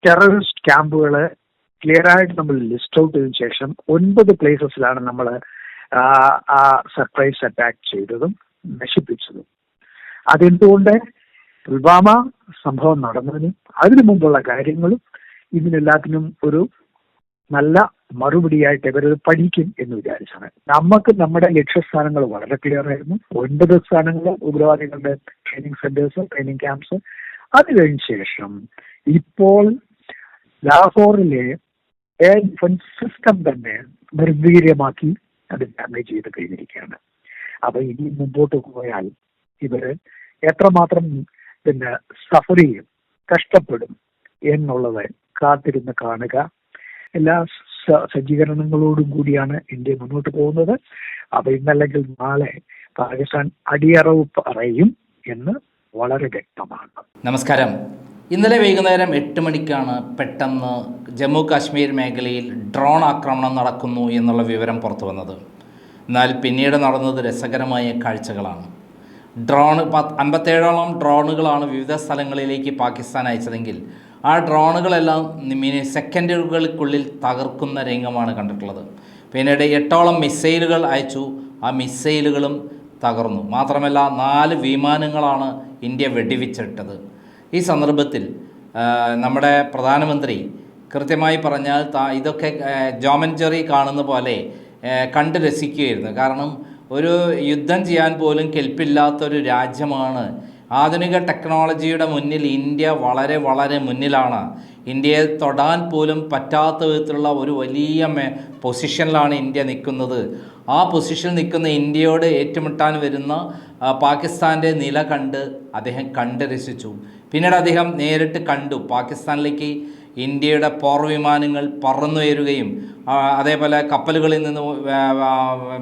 Terrorist ക്യാമ്പുകൾ clear ആയിട്ട് നമ്മൾ ലിസ്റ്റ് ഔട്ട് ചെയ്തതിനു ശേഷം 9 പ്ലേസസിലാണ് നമ്മൾ ആ സർപ്രൈസ് അറ്റാക്ക് ചെയ്തതും നശിപ്പിച്ചതും. അതെന്തുകൊണ്ട് പുൽവാമ സംഭവം നടന്നതിനും അതിനു മുമ്പുള്ള കാര്യങ്ങളും ഇതിനെല്ലാത്തിനും ഒരു നല്ല മറുപടിയായിട്ട് ഇവരത് പഠിക്കും എന്ന് വിചാരിച്ചാണ്. നമുക്ക് നമ്മുടെ ലക്ഷ്യസ്ഥാനങ്ങൾ വളരെ ക്ലിയർ ആയിരുന്നു. 9 സ്ഥാനങ്ങൾ ഉഗ്രവാദികളുടെ ട്രെയിനിങ് സെന്റേഴ്സ്, ട്രെയിനിങ് ക്യാമ്പ്സ്. അത് കഴിഞ്ഞ ശേഷം ഇപ്പോൾ ലാഹോറിലെ എയർ ഡിഫൻസ് സിസ്റ്റം തന്നെ നിർവീര്യമാക്കി അത് ഡാമേജ് ചെയ്ത് കഴിഞ്ഞിരിക്കുകയാണ്. അപ്പൊ ഇനി മുമ്പോട്ട് പോയാൽ ഇവര് എത്രമാത്രം സഫർ ചെയ്യും, കഷ്ടപ്പെടും എന്നുള്ളത് കാത്തിരുന്ന് കാണുക. എല്ലാ സജ്ജീകരണങ്ങളോടും കൂടിയാണ് ഇന്ത്യ മുന്നോട്ട് പോകുന്നത്. അപ്പൊ ഇന്നല്ലെങ്കിൽ നാളെ പാകിസ്ഥാൻ അടിയറവ് പറയും എന്ന് വളരെ വ്യക്തമാണ്. നമസ്കാരം. ഇന്നലെ വൈകുന്നേരം 8 മണിക്കാണ് പെട്ടെന്ന് ജമ്മു കാശ്മീർ മേഖലയിൽ ഡ്രോൺ ആക്രമണം നടക്കുന്നു എന്നുള്ള വിവരം പുറത്തു വന്നത്. എന്നാൽ പിന്നീട് നടന്നത് രസകരമായ കാഴ്ചകളാണ്. 57ഓളം ഡ്രോണുകളാണ് വിവിധ സ്ഥലങ്ങളിലേക്ക് പാകിസ്ഥാൻ അയച്ചതെങ്കിൽ ആ ഡ്രോണുകളെല്ലാം സെക്കൻഡുകൾക്കുള്ളിൽ തകർക്കുന്ന രംഗമാണ് കണ്ടിട്ടുള്ളത്. പിന്നീട് 8ഓളം മിസൈലുകൾ അയച്ചു. ആ മിസൈലുകളും തകർന്നു. മാത്രമല്ല 4 വിമാനങ്ങളാണ് ഇന്ത്യ വെടിവെച്ചിട്ടത്. ഈ സന്ദർഭത്തിൽ നമ്മുടെ പ്രധാനമന്ത്രി കൃത്യമായി പറഞ്ഞാൽ ഇതൊക്കെ ജോം ആൻഡ് ജെറി കാണുന്ന പോലെ കണ്ട് രസിക്കുകയായിരുന്നു. കാരണം ഒരു യുദ്ധം ചെയ്യാൻ പോലും കെൽപ്പില്ലാത്തൊരു രാജ്യമാണ്. ആധുനിക ടെക്നോളജിയുടെ മുന്നിൽ ഇന്ത്യ വളരെ വളരെ മുന്നിലാണ്. ഇന്ത്യയെ തൊടാൻ പോലും പറ്റാത്ത വിധത്തിലുള്ള ഒരു വലിയ പൊസിഷനിലാണ് ഇന്ത്യ നിൽക്കുന്നത്. ആ പൊസിഷനിൽ നിൽക്കുന്ന ഇന്ത്യയോട് ഏറ്റുമുട്ടാൻ വരുന്ന പാകിസ്ഥാൻ്റെ നില കണ്ട് അദ്ദേഹം കണ്ട് രസിച്ചു. പിന്നീട് അദ്ദേഹം നേരിട്ട് കണ്ടു പാകിസ്ഥാനിലേക്ക് ഇന്ത്യയുടെ പോർവിമാനങ്ങൾ പറന്നുയരുകയും അതേപോലെ കപ്പലുകളിൽ നിന്ന്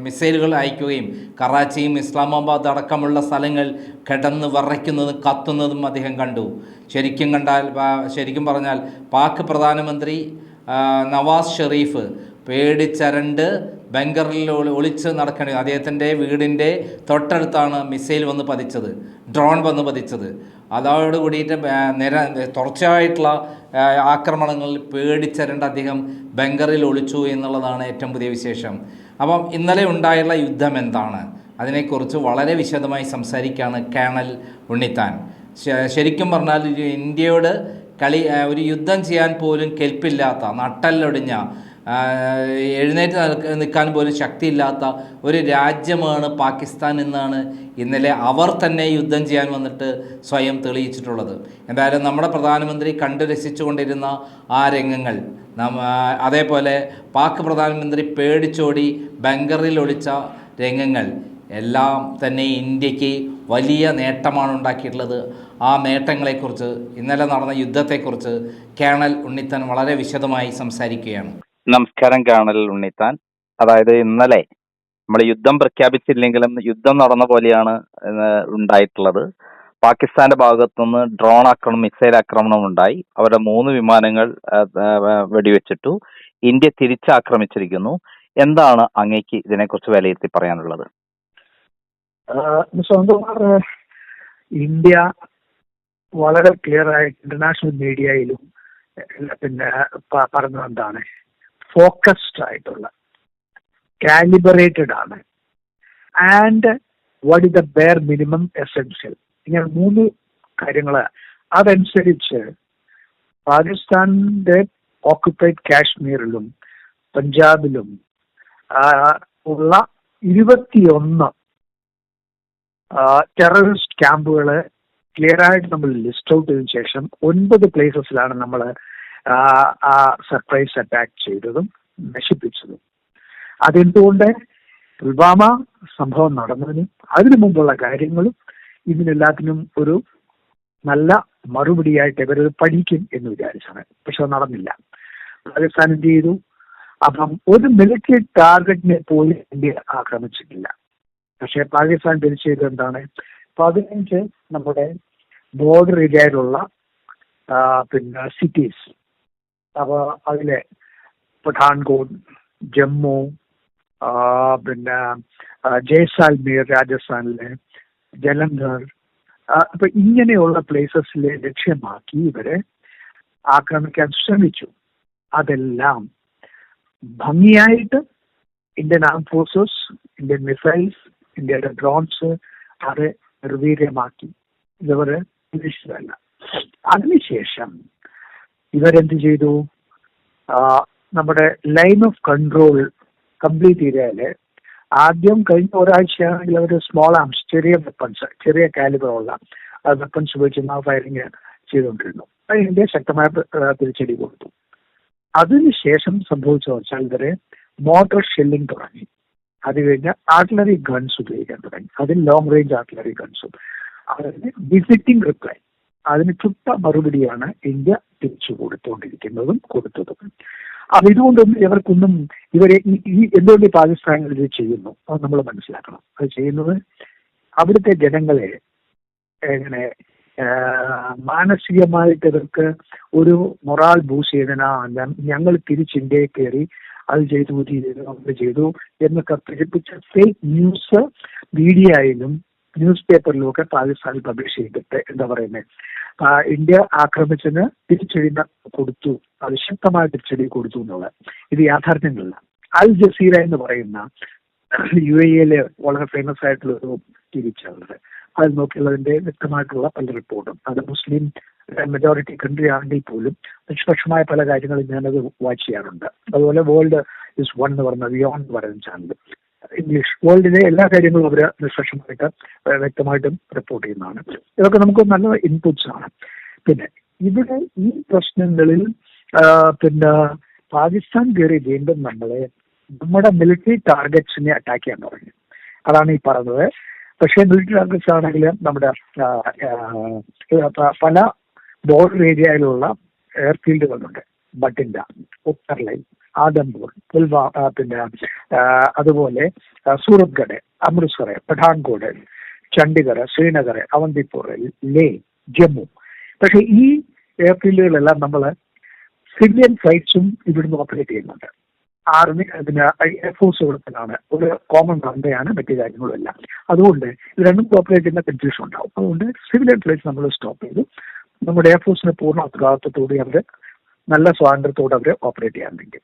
മിസൈലുകൾ അയക്കുകയും കറാച്ചിയും ഇസ്ലാമാബാദ് അടക്കമുള്ള സ്ഥലങ്ങൾ കിടന്ന് വിറയ്ക്കുന്നതും കത്തുന്നതും അദ്ദേഹം കണ്ടു. ശരിക്കും പറഞ്ഞാൽ പാക് പ്രധാനമന്ത്രി നവാസ് ഷെറീഫ് പേടിച്ചരണ്ട് ബംഗറിൽ ഒളിച്ച് നടക്കേണ്ടി. അദ്ദേഹത്തിൻ്റെ വീടിൻ്റെ തൊട്ടടുത്താണ് മിസൈൽ വന്ന് പതിച്ചത്, ഡ്രോൺ വന്ന് പതിച്ചത്. അതോട് കൂടിയിട്ട് തുടർച്ചയായിട്ടുള്ള ആക്രമണങ്ങളിൽ പേടിച്ചരണ്ട് അദ്ദേഹം ബംഗറിൽ ഒളിച്ചു എന്നുള്ളതാണ് ഏറ്റവും പുതിയ വിശേഷം. അപ്പം ഇന്നലെ ഉണ്ടായുള്ള യുദ്ധം എന്താണ്, അതിനെക്കുറിച്ച് വളരെ വിശദമായി സംസാരിക്കുകയാണ് കേണൽ ഉണ്ണിത്താൻ. ശരിക്കും പറഞ്ഞാൽ ഇന്ത്യയോട് ഒരു യുദ്ധം ചെയ്യാൻ പോലും കെൽപ്പില്ലാത്ത, നട്ടല്ലൊടിഞ്ഞ, എഴുന്നേറ്റ് നിൽക്കാൻ പോലും ശക്തിയില്ലാത്ത ഒരു രാജ്യമാണ് പാകിസ്ഥാൻ എന്നാണ് ഇന്നലെ അവർ തന്നെ യുദ്ധം ചെയ്യാൻ വന്നിട്ട് സ്വയം തെളിയിച്ചിട്ടുള്ളത്. എന്തായാലും നമ്മുടെ പ്രധാനമന്ത്രി കണ്ടു രസിച്ചുകൊണ്ടിരുന്ന ആ രംഗങ്ങൾ, അതേപോലെ പാക് പ്രധാനമന്ത്രി പേടിച്ചോടി ബംഗറിൽ ഒളിച്ച രംഗങ്ങൾ എല്ലാം തന്നെ ഇന്ത്യക്ക് വലിയ നേട്ടമാണ് ഉണ്ടാക്കിയിട്ടുള്ളത്. ആ നേട്ടങ്ങളെക്കുറിച്ച്, ഇന്നലെ നടന്ന യുദ്ധത്തെക്കുറിച്ച് കേണൽ ഉണ്ണിത്താൻ വളരെ വിശദമായി സംസാരിക്കുകയാണ്. നമസ്കാരം കേണൽ ഉണ്ണിത്താൻ. അതായത് ഇന്നലെ നമ്മൾ യുദ്ധം പ്രഖ്യാപിച്ചില്ലെങ്കിലും യുദ്ധം നടന്ന പോലെയാണ് ഉണ്ടായിട്ടുള്ളത്. പാകിസ്ഥാന്റെ ഭാഗത്തുനിന്ന് ഡ്രോൺ ആക്രമണം, മിസൈൽ ആക്രമണം ഉണ്ടായി. അവരുടെ 3 വിമാനങ്ങൾ വെടിവെച്ചിട്ടു. ഇന്ത്യ തിരിച്ചാക്രമിച്ചിരിക്കുന്നു. എന്താണ് അങ്ങേക്ക് ഇതിനെക്കുറിച്ച് വിലയിരുത്തി പറയാനുള്ളത്? ഇന്ത്യ വളരെ ക്ലിയർ ആയിട്ട് ഇന്റർനാഷണൽ മീഡിയയിലും പറഞ്ഞത് എന്താണ്, ഫോക്കസ്ഡ് ആയിട്ടുള്ള, കാലിബറേറ്റഡ് ആണ്, and what is the bare minimum essential, ഇങ്ങനെ 3 കാര്യങ്ങൾ. അതനുസരിച്ച് പാകിസ്ഥാന്റെ ഓക്കുപ്പൈഡ് കാശ്മീരിലും പഞ്ചാബിലും ഉള്ള 21 ടെററിസ്റ്റ് ക്യാമ്പുകൾ ക്ലിയർ ആയിട്ട് നമ്മൾ ലിസ്റ്റ് ഔട്ട് ചെയ്തതിനു ശേഷം 9 പ്ലേസസിലാണ് നമ്മൾ ആ സർപ്രൈസ് അറ്റാക്ക് ചെയ്തതും നശിപ്പിച്ചതും. അതെന്തുകൊണ്ട് പുൽവാമ സംഭവം നടന്നതിനും അതിനു മുമ്പുള്ള കാര്യങ്ങളും ഇതിനെല്ലാത്തിനും ഒരു നല്ല മറുപടിയായിട്ട് ഇവരത് പഠിക്കും എന്ന് വിചാരിച്ചാണ്. പക്ഷെ അത് നടന്നില്ല. പാകിസ്ഥാൻ എന്ത് ചെയ്തു? അപ്പം ഒരു മിലിറ്ററി ടാർഗറ്റിനെ പോലും ഇന്ത്യ ആക്രമിച്ചിട്ടില്ല. പക്ഷെ പാകിസ്ഥാൻ തിരിച്ചത് എന്താണ്, 15 നമ്മുടെ ബോർഡർ ഏരിയയിലുള്ള സിറ്റീസ്, അപ്പോൾ അതിലെ പഠാൻകോട്ട്, ജമ്മു, ജയ്സാൽമീർ രാജസ്ഥാനിലെ, ജലന്ധർ, അപ്പൊ ഇങ്ങനെയുള്ള പ്ലേസസിലെ ലക്ഷ്യമാക്കി ഇവരെ ആക്രമിക്കാൻ ശ്രമിച്ചു. അതെല്ലാം ഭംഗിയായിട്ട് ഇന്ത്യൻ ആം ഫോഴ്സസ്, ഇന്ത്യൻ മിസൈൽസ്, ഇന്ത്യയുടെ ഡ്രോൺസ് അത് നിർവീര്യമാക്കി. ഇവർ തിരിച്ചതല്ല. അതിനുശേഷം ഇവരെന്ത് ചെയ്തു? നമ്മുടെ ലൈൻ ഓഫ് കൺട്രോൾ കംപ്ലീറ്റ് ചെയ്താല് ആദ്യം കഴിഞ്ഞ ഒരാഴ്ചയാണെങ്കിൽ അവർ സ്മോൾ ആംസ്, ചെറിയ വെപ്പൺസ്, ചെറിയ കാലിബറുള്ള വെപ്പൺസ് ഉപയോഗിച്ച് ഫയറിങ് ചെയ്തുകൊണ്ടിരുന്നു. അതിന്റെ ശക്തമായ തിരിച്ചടി കൊടുത്തു. അതിനുശേഷം സംഭവിച്ചതെന്ന് വെച്ചാൽ ഇവരെ മോട്ടോർ ഷെല്ലിംഗ് തുടങ്ങി. അത് കഴിഞ്ഞ് ആർട്ടിലറി ഗൺസ് ഉപയോഗിക്കാൻ തുടങ്ങി. അതിൽ ലോങ് റേഞ്ച് ആർട്ടിലറി ഗൺസും. അതിന് ഡിഫിറ്റിംഗ് റിപ്ലൈ, അതിന് ചുട്ട മറുപടിയാണ് ഇന്ത്യ തിരിച്ചു കൊടുത്തതും. അപ്പൊ ഇതുകൊണ്ടൊന്നും ഇവർക്കൊന്നും ഈ എന്തുകൊണ്ട് പാകിസ്ഥാനിൽ ഇത് ചെയ്യുന്നു അത് നമ്മൾ മനസ്സിലാക്കണം. അത് ചെയ്യുന്നത് അവിടുത്തെ ജനങ്ങളെ എങ്ങനെ മാനസികമായിട്ട് ഇവർക്ക് ഒരു മൊറാൽ ബൂസ്റ്റ് ചെയ്തനാ, ഞങ്ങൾ തിരിച്ച് ഇന്ത്യയിൽ കയറി അത് ചെയ്തു എന്നൊക്കെ പ്രചരിപ്പിച്ച ഫേക്ക് ന്യൂസ് മീഡിയയിലും ന്യൂസ് പേപ്പറിലും ഒക്കെ പാകിസ്ഥാനിൽ പബ്ലിഷ് ചെയ്തിട്ട് എന്താ പറയുന്നത്, ഇന്ത്യ ആക്രമിച്ചതിന് തിരിച്ചടി കൊടുത്തു, അത് ശക്തമായ തിരിച്ചടി കൊടുത്തു എന്നുള്ളത്. ഇത് യാഥാർത്ഥ്യങ്ങളല്ല. അൽ ജസീറ എന്ന് പറയുന്ന UAE വളരെ ഫേമസ് ആയിട്ടുള്ള ഒരു TV ചാനൽ, അത് നോക്കിയുള്ളതിന്റെ വ്യക്തമായിട്ടുള്ള പല റിപ്പോർട്ടും, അത് മുസ്ലിം മെജോറിറ്റി കൺട്രി ആണെങ്കിൽ പോലും നിഷ്പക്ഷമായ പല കാര്യങ്ങളും ഞാനത് വാച്ച് ചെയ്യാറുണ്ട്. അതുപോലെ വേൾഡ് ഇസ് വൺ എന്ന് പറഞ്ഞ ബിയോണ്ട് എന്ന് പറയുന്ന ചാനൽ, ഇംഗ്ലീഷ് വേൾഡിലെ എല്ലാ കാര്യങ്ങളും അവർ നിഷ്പക്ഷമായിട്ട് വ്യക്തമായിട്ടും റിപ്പോർട്ട് ചെയ്യുന്നതാണ്. ഇതൊക്കെ നമുക്ക് നല്ല ഇൻപുട്സ് ആണ്. പിന്നെ ഇവിടെ ഈ പ്രശ്നങ്ങളിൽ പിന്നെ പാകിസ്ഥാൻ കയറി വീണ്ടും നമ്മുടെ മിലിറ്ററി ടാർഗറ്റ്സിനെ അറ്റാക്ക് ചെയ്യാൻ തുടങ്ങി. അതാണ് ഈ പറഞ്ഞത്. പക്ഷേ മിലിറ്ററി ടാർഗറ്റ്സ് ആണെങ്കിൽ നമ്മുടെ പല ബോർഡർ ഏരിയയിലുള്ള എയർഫീൽഡുകളുണ്ട്. ബട്ടിൻഡ, ഉത്തർലൈൻ, ആദംപൂർ, പിന്നെ അതുപോലെ സൂറത്ഗഡ്, അമൃത്സർ, പഠാൻകോട്ട്, ചണ്ഡിഗഡ്, ശ്രീനഗർ, അവന്തിപ്പൂർ, ലേ, ജമ്മു. പക്ഷെ ഈ എയർഫീൽഡുകളെല്ലാം നമ്മൾ സിവിലിയൻ ഫ്ലൈറ്റ്സും ഇവിടുന്ന് ഓപ്പറേറ്റ് ചെയ്യുന്നുണ്ട്. ആർമി പിന്നെ എയർഫോഴ്സ് കൊടുക്കുന്നതാണ്, ഒരു കോമൺ റൺവേയാണ്, മറ്റു കാര്യങ്ങളും എല്ലാം. അതുകൊണ്ട് ഇത് രണ്ടും കോപ്പറേറ്റ് ചെയ്യുന്ന കൺഫ്യൂഷൻ ഉണ്ടാവും. അതുകൊണ്ട് സിവിലിയൻ ഫ്ലൈറ്റ്സ് നമ്മൾ സ്റ്റോപ്പ് ചെയ്തു. നമ്മുടെ എയർഫോഴ്സിന് പൂർണ്ണ ഉത്തരവാദിത്വത്തോടെ അവർ നല്ല സ്വാതന്ത്ര്യത്തോടെ അവർ ഓപ്പറേറ്റ് ചെയ്യാൻ വേണ്ടി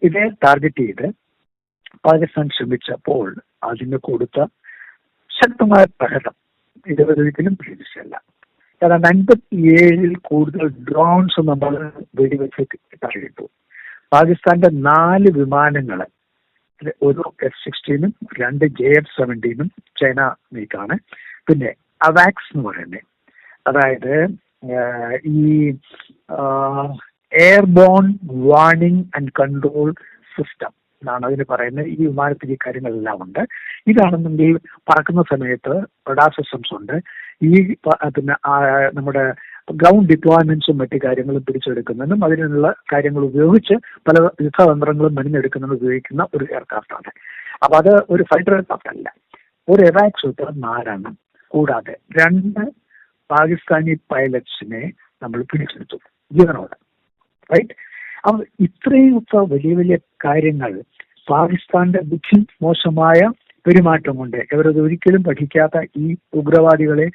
ഇതേ ടാർഗറ്റ് ചെയ്ത് പാകിസ്ഥാൻ ശ്രമിച്ചപ്പോൾ അതിന് കൊടുത്ത ശക്തമായ പ്രഹരം ഇതൊരിക്കലും പ്രതീക്ഷിച്ചല്ല. കാരണം 57 കൂടുതൽ ഡ്രോൺസ് നമ്മൾ വെടിവെച്ച് തള്ളിയിട്ടു. പാകിസ്ഥാന്റെ 4 വിമാനങ്ങൾ, ഒരു F-16 2 JF-17 ചൈന മേക്കാണ്. പിന്നെ അവാക്സ് എന്ന് പറയുന്നത്, അതായത് ഈ airborne warning and control system എന്നാണ് അതിന് പറയുന്നത്. ഈ വിമാനത്തിൽ ഈ കാര്യങ്ങളെല്ലാം ഉണ്ട്. ഇതാണെന്നെങ്കിൽ പറക്കുന്ന സമയത്ത് റഡാർ സിസ്റ്റംസ് ഉണ്ട്. ഈ പിന്നെ നമ്മുടെ ഗ്രൗണ്ട് ഡിപ്ലോയ്മെന്റ്സും മറ്റു കാര്യങ്ങളും പിടിച്ചെടുക്കുന്നതിനും അതിനുള്ള കാര്യങ്ങൾ ഉപയോഗിച്ച് പല യുദ്ധതന്ത്രങ്ങളും മരുന്നെടുക്കുന്നതിനും ഉപയോഗിക്കുന്ന ഒരു എയർക്രാഫ്റ്റാണ്. അപ്പൊ അത് ഒരു ഫൈറ്റർ എയർക്രാഫ്റ്റ് അല്ല. ഒരു എവാക്സ് ഉത്തരം 4 കൂടാതെ 2 പാകിസ്ഥാനി പൈലറ്റ്സിനെ നമ്മൾ പിടിച്ചെടുത്തു ജീവനോട്. റൈറ്റ്. അപ്പൊ ഇത്രയൊക്കെ വലിയ വലിയ കാര്യങ്ങൾ പാകിസ്ഥാന്റെ ബുദ്ധി മോശമായ പെരുമാറ്റം കൊണ്ട് ഇവരത് ഒരിക്കലും പഠിക്കാത്ത ഈ ഉഗ്രവാദികളെ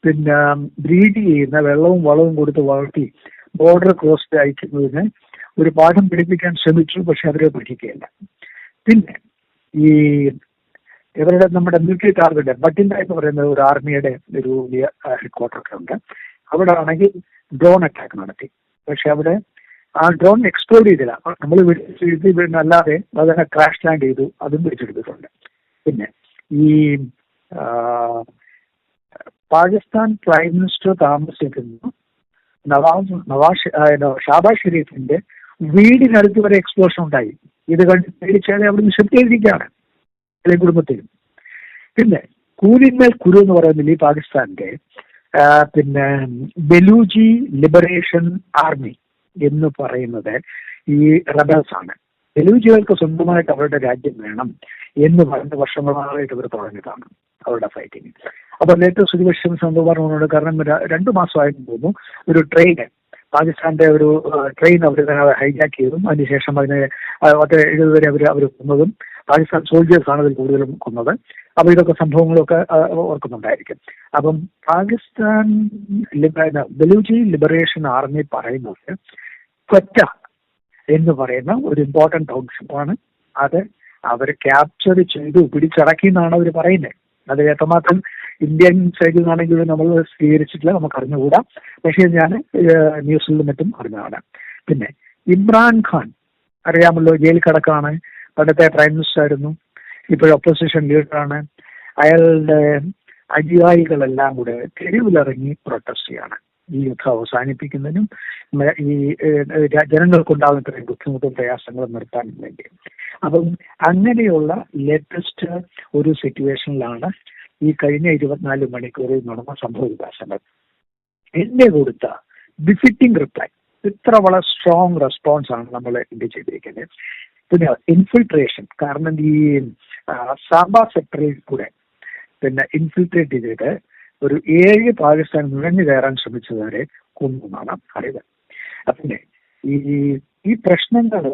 പിന്നെ ബ്രീഡ് ചെയ്യുന്ന വെള്ളവും വളവും കൊടുത്ത് വളർത്തി ബോർഡർ ക്രോസ് അയക്കുന്നതിന് ഒരു പാഠം പഠിപ്പിക്കാൻ ശ്രമിച്ചു. പക്ഷെ അവരെ പഠിക്കുകയില്ല. പിന്നെ ഈ ഇവരുടെ നമ്മുടെ മിലിറ്ററി ടാർഗറ്റ് ബട്ടിൻഡ എന്ന് പറയുന്ന ഒരു ആർമിയുടെ ഒരു വലിയ ഹെഡ്ക്വാർട്ടറൊക്കെ ഉണ്ട്. അവിടെ ആണെങ്കിൽ ഡ്രോൺ അറ്റാക്ക് നടത്തി. പക്ഷെ അവിടെ ആ ഡ്രോൺ എക്സ്പ്ലോഡ് ചെയ്തില്ല. നമ്മൾ പിന്നെ അല്ലാതെ അതിനെ ക്രാഷ് ലാൻഡ് ചെയ്തു, അതും പിടിച്ചെടുത്തിട്ടുണ്ട്. പിന്നെ ഈ പാകിസ്ഥാൻ പ്രൈം മിനിസ്റ്റർ താമസിക്കുന്ന ഷാബാസ് ഷെരീഫിന്റെ വീടിനടുത്ത് വരെ എക്സ്പ്ലോഷൻ ഉണ്ടായി. ഇത് കണ്ട് പേടിച്ചാൽ അവിടുന്ന് ഷിഫ്റ്റ് ചെയ്തിരിക്കുകയാണ് എല്ലാ കുടുംബത്തിലും. പിന്നെ കൂലിന്മേൽ കുരു എന്ന് പറയുന്നില്ല ഈ പാകിസ്ഥാന്റെ പിന്നെ ബലൂജി ലിബറേഷൻ ആർമി എന്ന് പറയുന്നത് ഈ റബൽസ് ആണ്. ബലൂജികൾക്ക് സ്വന്തമായിട്ട് അവരുടെ രാജ്യം വേണം എന്ന് പറഞ്ഞ വർഷങ്ങളായിട്ട് ഇവർ തുടങ്ങിയതാണ് അവരുടെ ഫൈറ്റിങ്. അപ്പൊ ലേറ്റസ്റ്റ് ഒരു വർഷം സംഭവം പറഞ്ഞുകൊണ്ട്, കാരണം 2 മാസമായിട്ട് തോന്നുന്നു, ഒരു ട്രെയിൻ പാകിസ്ഥാന്റെ ഒരു ട്രെയിൻ അവർ ഹൈജാക്ക് ചെയ്തതും അതിനുശേഷം അതിനെ 70 വരെ അവർ കൊന്നതും പാകിസ്ഥാൻ സോൾജേഴ്സ് ആണ് അതിൽ കൂടുതലും കൊന്നത്. അപ്പൊ ഇതൊക്കെ സംഭവങ്ങളൊക്കെ ഓർക്കുന്നുണ്ടായിരിക്കും. അപ്പം പാകിസ്ഥാൻ ബലൂചി ലിബറേഷൻ ആർമി പറയുന്നത് ക്വറ്റ എന്ന് പറയുന്ന ഒരു ഇമ്പോർട്ടന്റ് ടൗൺഷിപ്പാണ്. അത് അവർ ക്യാപ്ചർ ചെയ്തു പിടിച്ചടക്കി എന്നാണ് അവർ പറയുന്നത്. അത് എത്രമാത്രം ഇന്ത്യൻ സൈഡിൽ നിന്നാണെങ്കിലും നമ്മൾ സ്വീകരിച്ചിട്ടില്ല, നമുക്ക് അറിഞ്ഞുകൂടാ. പക്ഷേ ഞാൻ ന്യൂസിലും മറ്റും അറിഞ്ഞതാണ്. പിന്നെ ഇമ്രാൻഖാൻ അറിയാമല്ലോ, ജയിലിൽ കിടക്കാണ്. പണ്ടത്തെ പ്രൈം മിനിസ്റ്റർ ആയിരുന്നു, ഇപ്പോഴും ഒപ്പോസിഷൻ ലീഡറാണ്. അയാളുടെ അനുയായികളെല്ലാം കൂടെ തെരുവിലിറങ്ങി പ്രൊട്ടസ്റ്റ് ചെയ്യാണ് ഈ യുദ്ധം അവസാനിപ്പിക്കുന്നതിനും ഈ ജനങ്ങൾക്കുണ്ടാകുന്ന ഇത്രയും ബുദ്ധിമുട്ടും പ്രയാസങ്ങളും നിർത്താൻ വേണ്ടി. അപ്പം അങ്ങനെയുള്ള ലേറ്റസ്റ്റ് ഒരു സിറ്റുവേഷനിലാണ് ഈ കഴിഞ്ഞ 24 മണിക്കൂറിൽ നടന്ന സംഭവ വികാസങ്ങൾ. ഇന്ത്യ കൊടുത്ത ബിഫിറ്റിംഗ് റിപ്ലൈ, ഇത്ര വളരെ സ്ട്രോങ് റെസ്പോൺസ് ആണ് നമ്മൾ ഇന്ത്യ ചെയ്തിരിക്കുന്നത്. പിന്നെ ഇൻഫിൽട്രേഷൻ, കാരണം ഈ സാബ സെക്ടറിൽ കൂടെ പിന്നെ ഇൻഫിൽട്രേറ്റ് ചെയ്തിട്ട് ഒരു 7 പാകിസ്ഥാൻ നുഴഞ്ഞു കയറാൻ ശ്രമിച്ചവരെ കൊന്നു എന്നാണ് അറിവ്. പിന്നെ ഈ പ്രശ്നങ്ങൾ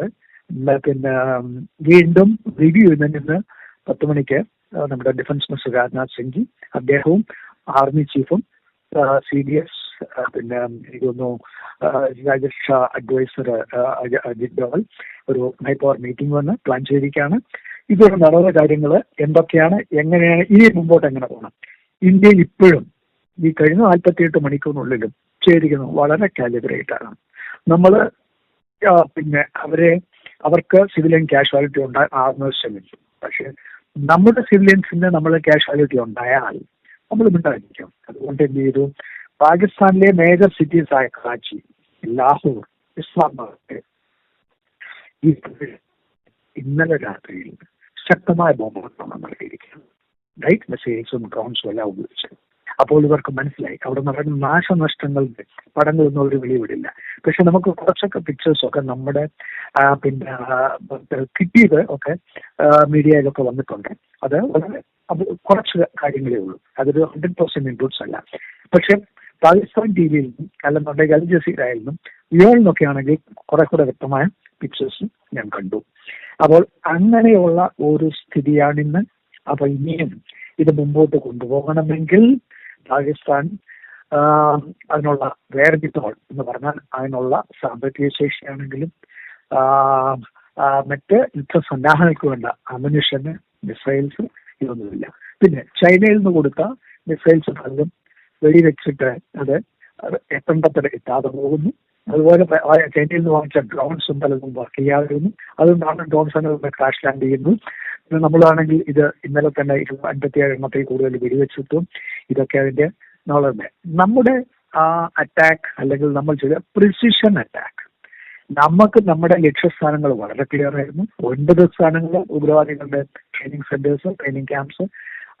പിന്നെ വീണ്ടും റിവ്യൂ ചെയ്യുന്നതിന് 10 മണിക്ക് നമ്മുടെ ഡിഫൻസ് മിനിസ്റ്റർ രാജ്നാഥ് സിംഗ് അദ്ദേഹവും ആർമി ചീഫും CDS പിന്നെ എനിക്കൊന്നു രാജ്യരക്ഷാ അഡ്വൈസർ അജിത് ഡോവൽ ഒരു ഹൈ പവർ മീറ്റിംഗ് വന്ന് പ്ലാൻ ചെയ്തിരിക്കുകയാണ്. ഇതുവരെ നടന്ന കാര്യങ്ങൾ എന്തൊക്കെയാണ്, എങ്ങനെയാണ് ഇനി മുമ്പോട്ട് എങ്ങനെ പോകണം. ഇന്ത്യയിൽ ഇപ്പോഴും ഈ കഴിഞ്ഞ 48 മണിക്കൂറിനുള്ളിലും ചെയ്തിരിക്കുന്നത് വളരെ കാലിബ്രേറ്റ് ആണ്. നമ്മൾ പിന്നെ അവർക്ക് സിവിലിയൻ കാഷ്വാലിറ്റി ആകുന്നത് ശ്രമിച്ചു. പക്ഷെ നമ്മുടെ സിവിലിയൻസിന് നമ്മൾ കാഷ്വാലിറ്റി ഉണ്ടായാൽ നമ്മൾ മിണ്ടായിരിക്കും. അതുകൊണ്ട് എന്ത് ചെയ്തു, പാകിസ്ഥാനിലെ മേജർ സിറ്റീസ് ആയ കറാച്ചി, ലാഹോർ, ഇസ്ലാമാബാദ് ഇന്നലെ രാത്രിയിൽ ശക്തമായ ബോംബാക്രമണം നടത്തിയിരിക്കുകയാണ്. ലൈറ്റ് മിസൈൽസും ഡ്രോൺസും എല്ലാം ഉപയോഗിച്ചു. അപ്പോൾ ഇവർക്ക് മനസ്സിലായി അവിടെ നടക്കുന്ന നാശനഷ്ടങ്ങളുടെ പടങ്ങളൊന്നും അവർ വെളിവിടില്ല. പക്ഷെ നമുക്ക് കുറച്ചൊക്കെ പിക്ചേഴ്സൊക്കെ നമ്മുടെ പിന്നെ കിട്ടിയത് ഒക്കെ മീഡിയയിലൊക്കെ വന്നിട്ടുണ്ട്. അത് വളരെ കുറച്ച് കാര്യങ്ങളേ ഉള്ളൂ, അതൊരു 100% ഇൻപുട്സ് അല്ല. പക്ഷെ പാകിസ്ഥാൻ TV യിൽ നിന്നും അല്ലെന്നുണ്ടെങ്കിൽ അൽ ജസീറയിൽ നിന്നും ഇയോളിൽ നിന്നൊക്കെ ആണെങ്കിൽ കുറെ കൂടെ വ്യക്തമായ പിക്ചേഴ്സ് ഞാൻ കണ്ടു. അപ്പോൾ അങ്ങനെയുള്ള ഒരു സ്ഥിതിയാണിന്ന്. അപ്പൊ ഇനിയും ഇത് മുമ്പോട്ട് കൊണ്ടുപോകണമെങ്കിൽ പാകിസ്ഥാൻ അതിനുള്ള വേർതിത്തോൾ എന്ന് പറഞ്ഞാൽ അതിനുള്ള സാമ്പത്തിക ശേഷിയാണെങ്കിലും മറ്റ് യുദ്ധസന്നാഹങ്ങൾക്ക് വേണ്ട അമ്യൂണിഷന്, മിസൈൽസ് ഇതൊന്നുമില്ല. പിന്നെ ചൈനയിൽ നിന്ന് കൊടുത്ത മിസൈൽസ് പലതും വെടിവെച്ചിട്ട് അത് എത്തേണ്ടത്ര എത്താതെ പോകുന്നു. അതുപോലെ ചൈനയിൽ നിന്ന് വാങ്ങിച്ച ഡ്രോൺസും പലതും വർക്ക് ചെയ്യാതെ വരുന്നു. അതുകൊണ്ടാണ് ഡ്രോൺസ് ക്രാഷ് ലാൻഡ് ചെയ്യുന്നു. പിന്നെ നമ്മളാണെങ്കിൽ ഇത് ഇന്നലെ തന്നെ 57 എണ്ണത്തിൽ കൂടുതൽ വെടിവെച്ചിട്ടും ഇതൊക്കെ അതിന്റെ നമ്മുടെ അറ്റാക്ക് അല്ലെങ്കിൽ നമ്മൾ ചെയ്ത പ്രിസിഷൻ അറ്റാക്ക്, നമുക്ക് നമ്മുടെ ലക്ഷ്യസ്ഥാനങ്ങൾ വളരെ ക്ലിയർ ആയിരുന്നു. 9 സ്ഥാനങ്ങൾ ഉഗ്രവാദികളുടെ ട്രെയിനിങ് സെന്റേഴ്സ്, ട്രെയിനിങ് ക്യാമ്പ്സ്.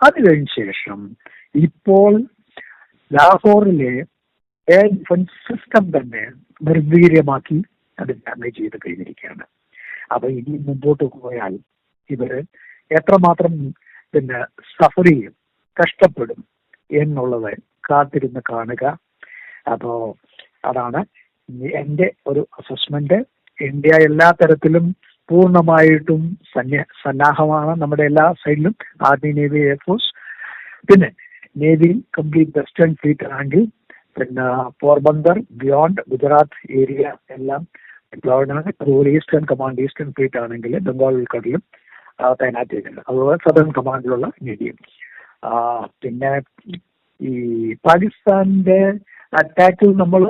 അത് കഴിഞ്ഞ ശേഷം ഇപ്പോൾ ലാഹോറിലെ എയർ ഡിഫൻസ് സിസ്റ്റം തന്നെ നിർവീര്യമാക്കി അത് ഡാമേജ് ചെയ്ത് കഴിഞ്ഞിരിക്കുകയാണ്. അപ്പൊ ഇനി മുമ്പോട്ട് പോയാൽ ഇവര് എത്രമാത്രം പിന്നെ സഫർ ചെയ്യും, കഷ്ടപ്പെടും എന്നുള്ളത് കാത്തിരുന്ന് കാണുക. അപ്പോ അതാണ് എന്റെ ഒരു അസസ്മെന്റ്. ഇന്ത്യ എല്ലാ തരത്തിലും പൂർണ്ണമായിട്ടും സന്നാഹമാണ്, നമ്മുടെ എല്ലാ സൈഡിലും, ആർമി, നേവി, എയർഫോഴ്സ്. പിന്നെ നേവി കംപ്ലീറ്റ് വെസ്റ്റേൺ ഫ്ലീറ്റ് ആണെങ്കിൽ പിന്നെ പോർബന്ദർ ബിയോണ്ട് ഗുജറാത്ത് ഏരിയ എല്ലാം ഡിപ്ലോയ്ഡ് ആണ്. അതുപോലെ ഈസ്റ്റേൺ കമാൻഡ്, ഈസ്റ്റേൺ ഫ്ലീറ്റ് ആണെങ്കിൽ ബംഗാൾ ഉൾക്കടലും തയ്യാറാറ്റ് ചെയ്തിട്ടുണ്ട്. അതുപോലെ സദേൺ കമാൻഡിലുള്ള നേവിയും. പിന്നെ ഈ പാകിസ്ഥാന്റെ അറ്റാക്കിൽ നമ്മൾ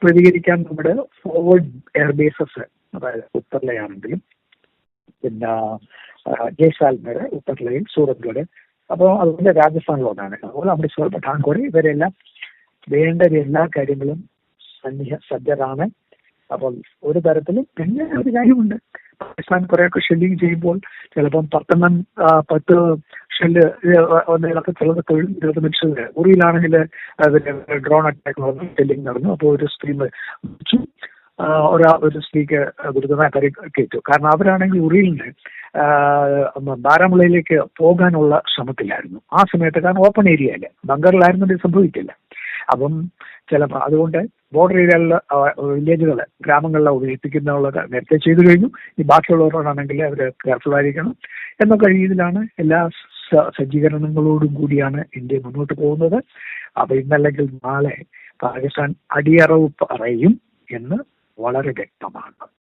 പ്രതികരിക്കാൻ നമ്മുടെ ഫോർവേഡ് എയർബേസസ്, അതായത് ഉത്തർലയാണെങ്കിലും പിന്നെ ജയ്സാൽമേർ, ഉത്തർലയിൽ, സൂറത്ത്ഗഡ്, അപ്പോൾ അതുപോലെ രാജസ്ഥാനിലോട്ടാണ്, അതുപോലെ അമൃത്സർ, പഠാൻകോട്ട്, ഇവരെല്ലാം വേണ്ട എല്ലാ കാര്യങ്ങളും സജ്ജരാണ്. അപ്പോൾ ഒരു തരത്തിലും പിന്നെ ഒരു കാര്യമുണ്ട്, പാകിസ്ഥാൻ കുറെയൊക്കെ ഷെല്ലിങ് ചെയ്യുമ്പോൾ ചിലപ്പം 10 ഷെല്ല് ഒന്നിലൊക്കെ ചിലതൊക്കെ 20 മിനിറ്റ്. ഉറിയിലാണെങ്കിൽ ഡ്രോൺ അറ്റാക്ക് നടന്നു, ഷെല്ലിങ് നടന്നു. അപ്പോൾ ഒരു സ്ത്രീ മരിച്ചു, ഒരു സ്ത്രീക്ക് ഗുരുതരമായ പരിക്കേറ്റു. കാരണം അവരാണെങ്കിൽ ഉറിയിലിന് ബാരാമുള്ളയിലേക്ക് പോകാനുള്ള ശ്രമത്തിലായിരുന്നു ആ സമയത്ത്. കാരണം ഓപ്പൺ ഏരിയ അല്ലേ, ബങ്കറിലായിരുന്നു, സംഭവിക്കില്ല. അപ്പം ചിലപ്പോൾ അതുകൊണ്ട് ബോർഡർ ഏരിയയിലുള്ള വില്ലേജുകൾ, ഗ്രാമങ്ങളിലെ ഉപയോഗിപ്പിക്കുന്നുള്ളത് നേരത്തെ ചെയ്തു കഴിഞ്ഞു. ഈ ബാക്കിയുള്ളവരോടാണെങ്കിൽ അവർ കെയർഫുൾ ആയിരിക്കണം എന്നൊക്കെ രീതിയിലാണ് എല്ലാ സജ്ജീകരണങ്ങളോടും കൂടിയാണ് ഇന്ത്യ മുന്നോട്ട് പോകുന്നത്. അപ്പൊ ഇന്നല്ലെങ്കിൽ നാളെ പാകിസ്ഥാൻ അടിയറവ് പറയും എന്ന് വളരെ വ്യക്തമാണ്.